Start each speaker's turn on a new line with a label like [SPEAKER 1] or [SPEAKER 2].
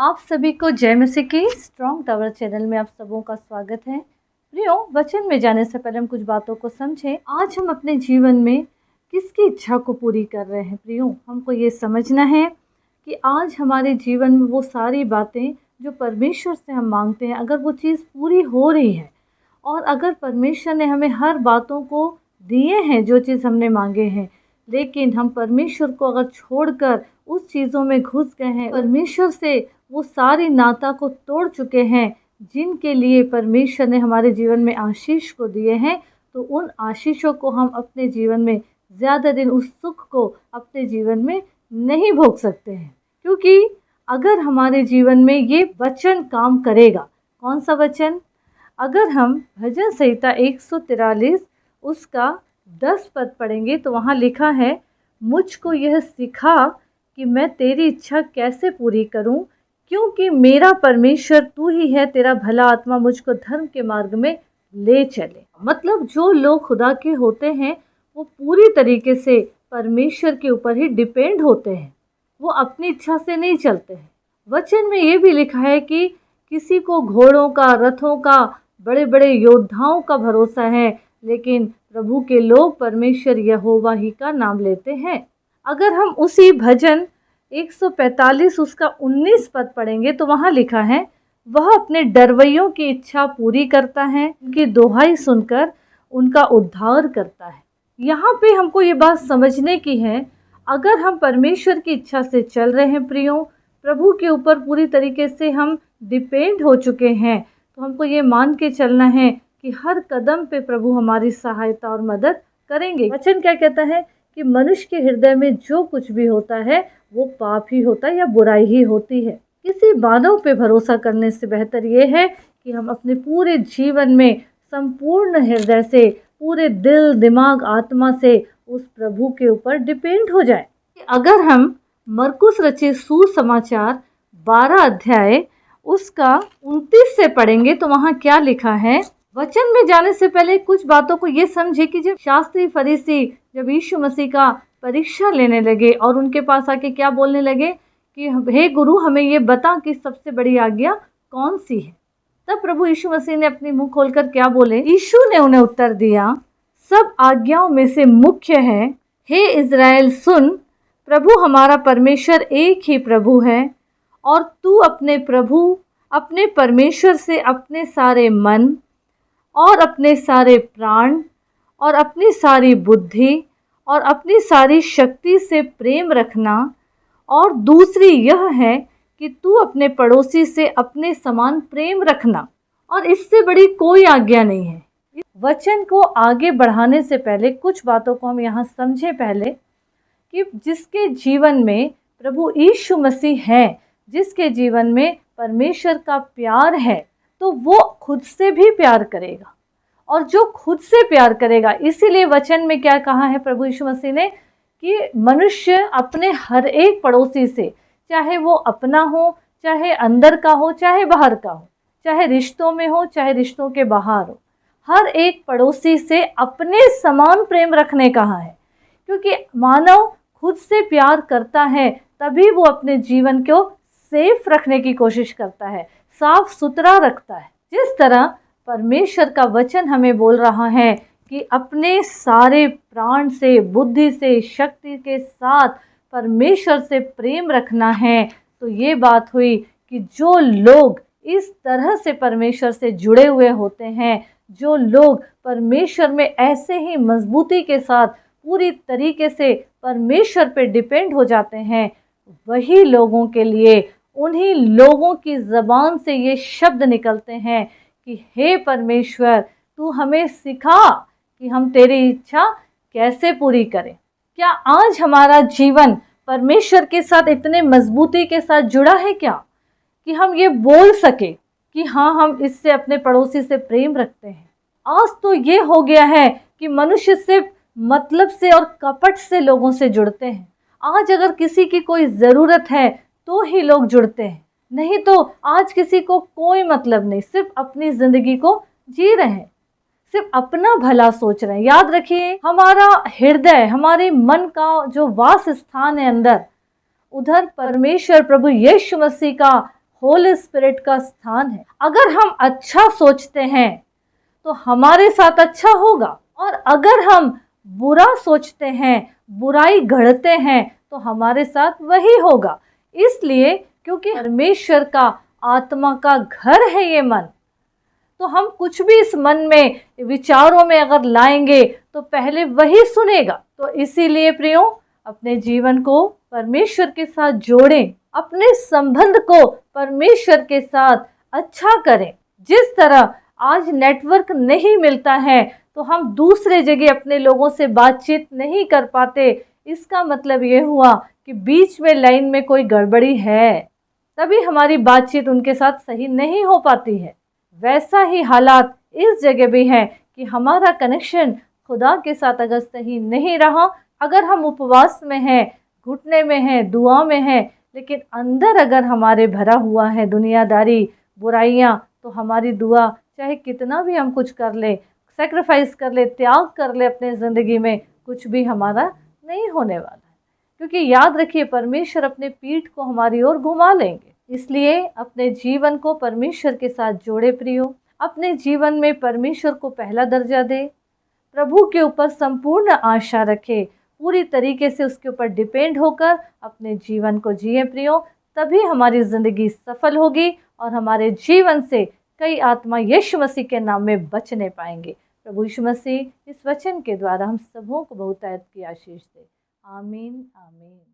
[SPEAKER 1] आप सभी को जय मसीह की स्ट्रॉन्ग टावर चैनल में आप सबों का स्वागत है। प्रियो, वचन में जाने से पहले हम कुछ बातों को समझें। आज हम अपने जीवन में किसकी इच्छा को पूरी कर रहे हैं? प्रियो, हमको ये समझना है कि आज हमारे जीवन में वो सारी बातें जो परमेश्वर से हम मांगते हैं, अगर वो चीज़ पूरी हो रही है और अगर परमेश्वर ने हमें हर बातों को दिए हैं जो चीज़ हमने मांगे हैं, लेकिन हम परमेश्वर को अगर छोड़कर उस चीज़ों में घुस गए हैं, परमेश्वर से वो सारी नाता को तोड़ चुके हैं जिनके लिए परमेश्वर ने हमारे जीवन में आशीष को दिए हैं, तो उन आशीषों को हम अपने जीवन में ज़्यादा दिन, उस सुख को अपने जीवन में नहीं भोग सकते हैं। क्योंकि अगर हमारे जीवन में ये वचन काम करेगा, कौन सा वचन? अगर हम भजन संहिता 143 उसका 10 पद पढ़ेंगे तो वहाँ लिखा है, मुझको यह सिखा कि मैं तेरी इच्छा कैसे पूरी करूं, क्योंकि मेरा परमेश्वर तू ही है, तेरा भला आत्मा मुझको धर्म के मार्ग में ले चले। मतलब जो लोग खुदा के होते हैं वो पूरी तरीके से परमेश्वर के ऊपर ही डिपेंड होते हैं, वो अपनी इच्छा से नहीं चलते हैं। वचन में ये भी लिखा है कि किसी को घोड़ों का, रथों का, बड़े बड़े योद्धाओं का भरोसा है, लेकिन प्रभु के लोग परमेश्वर यहोवा ही का नाम लेते हैं। अगर हम उसी भजन 145 उसका 19 पद पढ़ेंगे तो वहाँ लिखा है, वह अपने डरवैयों की इच्छा पूरी करता है, उनकी दोहाई सुनकर उनका उद्धार करता है। यहाँ पे हमको ये बात समझने की है, अगर हम परमेश्वर की इच्छा से चल रहे हैं प्रियो, प्रभु के ऊपर पूरी तरीके से हम डिपेंड हो चुके हैं, तो हमको ये मान के चलना है कि हर कदम पे प्रभु हमारी सहायता और मदद करेंगे। वचन क्या कहता है कि मनुष्य के हृदय में जो कुछ भी होता है वो पाप ही होता है या बुराई ही होती है। किसी मानव पे भरोसा करने से बेहतर ये है कि हम अपने पूरे जीवन में संपूर्ण हृदय से, पूरे दिल, दिमाग, आत्मा से उस प्रभु के ऊपर डिपेंड हो जाए। अगर हम मरकुस रचित सुसमाचार 12 अध्याय उसका 29 से पढ़ेंगे तो वहाँ क्या लिखा है? वचन में जाने से पहले कुछ बातों को ये समझे कि जब शास्त्री फरीसी जब यीशु मसीह का परीक्षा लेने लगे और उनके पास आके क्या बोलने लगे कि हे गुरु, हमें ये बता कि सबसे बड़ी आज्ञा कौन सी है। तब प्रभु यीशु मसीह ने अपनी मुंह खोलकर क्या बोले? यीशु ने उन्हें उत्तर दिया, सब आज्ञाओं में से मुख्य है, हे इज़राइल सुन, प्रभु हमारा परमेश्वर एक ही प्रभु है, और तू अपने प्रभु, अपने परमेश्वर से अपने सारे मन और अपने सारे प्राण और अपनी सारी बुद्धि और अपनी सारी शक्ति से प्रेम रखना, और दूसरी यह है कि तू अपने पड़ोसी से अपने समान प्रेम रखना, और इससे बड़ी कोई आज्ञा नहीं है। इस वचन को आगे बढ़ाने से पहले कुछ बातों को हम यहाँ समझें पहले, कि जिसके जीवन में प्रभु यीशु मसीह है, जिसके जीवन में परमेश्वर का प्यार है, तो वो खुद से भी प्यार करेगा, और जो खुद से प्यार करेगा, इसीलिए वचन में क्या कहा है प्रभु यीशु मसीह ने कि मनुष्य अपने हर एक पड़ोसी से, चाहे वो अपना हो, चाहे अंदर का हो, चाहे बाहर का हो, चाहे रिश्तों में हो, चाहे रिश्तों के बाहर हो, हर एक पड़ोसी से अपने समान प्रेम रखने कहा है। क्योंकि मानव खुद से प्यार करता है तभी वो अपने जीवन को सेफ रखने की कोशिश करता है, साफ सुथरा रखता है। जिस तरह परमेश्वर का वचन हमें बोल रहा है कि अपने सारे प्राण से, बुद्धि से, शक्ति के साथ परमेश्वर से प्रेम रखना है, तो ये बात हुई कि जो लोग इस तरह से परमेश्वर से जुड़े हुए होते हैं, जो लोग परमेश्वर में ऐसे ही मजबूती के साथ पूरी तरीके से परमेश्वर पे डिपेंड हो जाते हैं, वही लोगों के लिए, उन्हीं लोगों की ज़बान से ये शब्द निकलते हैं कि हे परमेश्वर, तू हमें सिखा कि हम तेरी इच्छा कैसे पूरी करें। क्या आज हमारा जीवन परमेश्वर के साथ इतने मजबूती के साथ जुड़ा है क्या कि हम ये बोल सके कि हाँ, हम इससे, अपने पड़ोसी से प्रेम रखते हैं? आज तो ये हो गया है कि मनुष्य सिर्फ मतलब से और कपट से लोगों से जुड़ते हैं। आज अगर किसी की कोई ज़रूरत है तो ही लोग जुड़ते हैं, नहीं तो आज किसी को कोई मतलब नहीं, सिर्फ अपनी ज़िंदगी को जी रहे हैं, सिर्फ अपना भला सोच रहे हैं। याद रखिए, हमारा हृदय, हमारे मन का जो वास स्थान है अंदर, उधर परमेश्वर प्रभु यीशु मसीह का होली स्पिरिट का स्थान है। अगर हम अच्छा सोचते हैं तो हमारे साथ अच्छा होगा, और अगर हम बुरा सोचते हैं, बुराई गढ़ते हैं, तो हमारे साथ वही होगा। इसलिए क्योंकि परमेश्वर का आत्मा का घर है ये मन, तो हम कुछ भी इस मन में विचारों में अगर लाएंगे तो पहले वही सुनेगा। तो इसीलिए प्रियो, अपने जीवन को परमेश्वर के साथ जोड़ें, अपने संबंध को परमेश्वर के साथ अच्छा करें। जिस तरह आज नेटवर्क नहीं मिलता है तो हम दूसरे जगह अपने लोगों से बातचीत नहीं कर पाते, इसका मतलब ये हुआ कि बीच में लाइन में कोई गड़बड़ी है, तभी हमारी बातचीत उनके साथ सही नहीं हो पाती है। वैसा ही हालात इस जगह भी है कि हमारा कनेक्शन खुदा के साथ अगर सही नहीं रहा, अगर हम उपवास में हैं, घुटने में हैं, दुआ में हैं, लेकिन अंदर अगर हमारे भरा हुआ है दुनियादारी, बुराइयां, तो हमारी दुआ चाहे कितना भी हम कुछ कर ले, सेक्रीफाइस कर ले, त्याग कर ले अपने ज़िंदगी में, कुछ भी हमारा नहीं होने वाला है। क्योंकि याद रखिए, परमेश्वर अपने पीठ को हमारी ओर घुमा लेंगे। इसलिए अपने जीवन को परमेश्वर के साथ जोड़े प्रियो, अपने जीवन में परमेश्वर को पहला दर्जा दे, प्रभु के ऊपर संपूर्ण आशा रखे, पूरी तरीके से उसके ऊपर डिपेंड होकर अपने जीवन को जिए प्रियो। तभी हमारी ज़िंदगी सफल होगी और हमारे जीवन से कई आत्मा यीशु मसीह के नाम में बचने पाएंगे। प्रभु यीशु मसीह इस वचन के द्वारा हम सबों को बहुतायत की आशीष दे। आमीन आमीन।